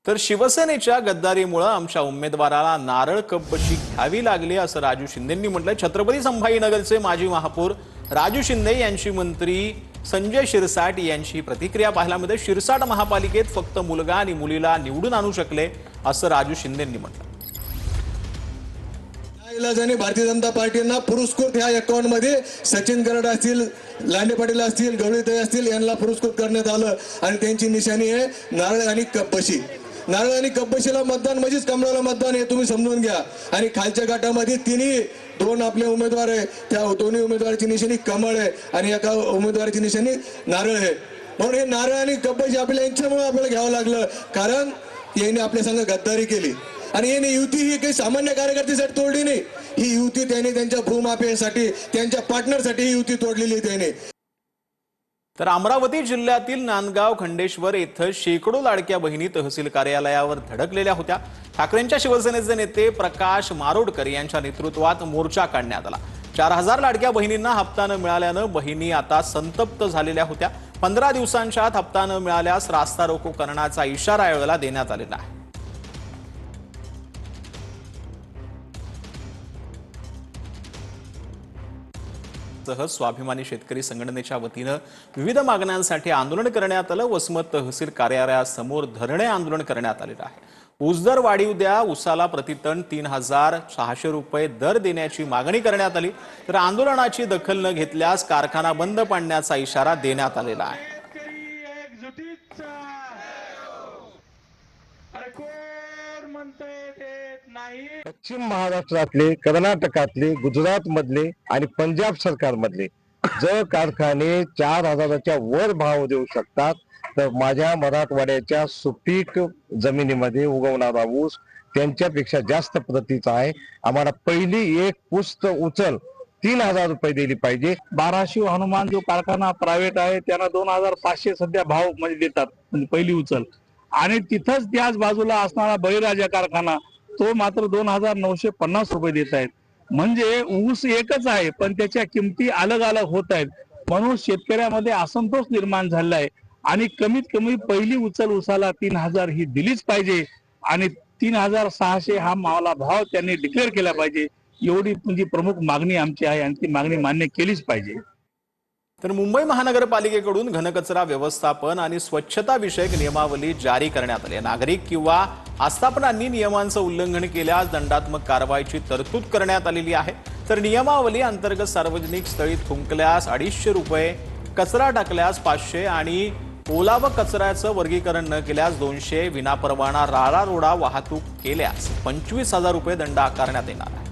तर शिवसेनेच्या गद्दारीमुळे आमच्या उमेदवाराला नारळ कपबशी घ्यावी लागली असं राजू शिंदेंनी म्हटलंय। छत्रपती संभाजीनगरचे माजी महापौर राजू शिंदे यांची मंत्री संजय शिरसाट यांची प्रतिक्रिया पाहायला मिळते। शिरसाट महापालिकेत फक्त मुलगा आणि मुलीला निवडून आणू शकले असं राजू शिंदेंनी म्हटलं। इलाजाने भारतीय जनता पार्टींना पुरस्कृत ह्या अकाउंट मध्ये सचिन गरड असतील, लांडे पाटील असतील, गवळीताई असतील यांना पुरस्कृत करण्यात आलं आणि त्यांची निशाणी आहे नारळ आणि कपबशी। नारळ आणि कपबशीला मतदान म्हणजेच कमळाला मतदान हे तुम्ही समजून घ्या। आणि खालच्या गटामध्ये तिन्ही दोन आपले उमेदवार आहे, त्या दोन्ही उमेदवाराची निशाणी कमळ आहे आणि एका उमेदवाराची निशाणी नारळ आहे। म्हणून हे नारळ आणि कपबशी आपल्याला यांच्यामुळे आपल्याला घ्यावं लागलं, कारण यांनी आपल्या संग गद्दारी केली आणि याने युती ही काही सामान्य कार्यकर्त्यासाठी तोडली नाही। ही युती त्याने त्यांच्या भूमाफियासाठी, त्यांच्या पार्टनरसाठी ही युती तोडलेली त्याने। तर अमरावती जिल्ह्यातील नांदगाव खंडेश्वर येथे शेकडो लाडक्या बहिणी तहसील कार्यालयावर धडकलेल्या होत्या। ठाकरेंच्या शिवसेनेचे नेते प्रकाश मारोडकर यांच्या नेतृत्वात मोर्चा काढण्यात आला। 4000 लाडक्या बहिणींना हप्ता न मिळाल्याने बहिणी आता संतप्त झालेल्या होत्या। 15 दिवसांच्या आत हप्ता न मिळाल्यास रास्ता रोको करण्याचा इशारा यावेळेला देण्यात आलेला आहे। सह स्वाभिमानी शेतकरी संघटनेच्या वतीने विविध मागण्यांसाठी आंदोलन करण्यात आलं। वसमत तहसील कार्यालयासमोर धरणे आंदोलन करण्यात आलेलं आहे। ऊस दर वाढीव द्या, ऊसाला प्रतिटन 3600 रुपये दर देण्याची मागणी करण्यात आली। तर आंदोलनाची दखल न घेतल्यास कारखाना बंद पाडण्याचा इशारा देण्यात आलेला आहे। पश्चिम महाराष्ट्रातले, कर्नाटकातले, गुजरात मधले आणि पंजाब सरकार मधले जर कारखाने 4000च्या वर भाव देऊ शकतात, तर माझ्या मराठवाड्याच्या सुपीक जमिनीमध्ये उगवणारा ऊस त्यांच्यापेक्षा जास्त प्रतीचा आहे। आम्हाला पहिली एक पुस्त उचल 3000 रुपये दिली पाहिजे। बाराशिव हनुमान जो कारखाना प्रायव्हेट आहे त्यांना 2500 सध्या भाव म्हणजे देतात, म्हणजे पहिली उचल। आणि तिथंच त्याच बाजूला असणारा बळीराजा कारखाना तो मात्र 2950 रुपये देत आहेत। म्हणजे ऊस एकच आहे पण त्याच्या किमती अलग अलग होत आहेत। म्हणून शेतकऱ्यामध्ये असंतोष निर्माण झाला आहे आणि कमीत कमी पहिली उचल ऊसाला 3000 ही दिलीच पाहिजे आणि 3600 हा मावला भाव त्यांनी डिक्लेअर केला पाहिजे। एवढी म्हणजे प्रमुख मागणी आमची आहे आणि ती मागणी मान्य केलीच पाहिजे। तर मुंबई महानगरपालिकेकडून घनकचरा व्यवस्थापन आणि स्वच्छता विषयक नियमावली जारी करण्यात आली आहे। नागरिक किंवा आस्थापनांनी नियमांचं उल्लंघन केल्यास दंडात्मक कारवाईची तरतूद करण्यात आलेली आहे। तर नियमावली अंतर्गत सार्वजनिक स्थळी थुंकल्यास 250 रुपये, कचरा टाकल्यास 500 आणि ओला व कचऱ्याचं वर्गीकरण न केल्यास 200, विनापरवाना राळा रोडा वाहतूक केल्यास 25000 रुपये दंड आकारण्यात येणार आहे।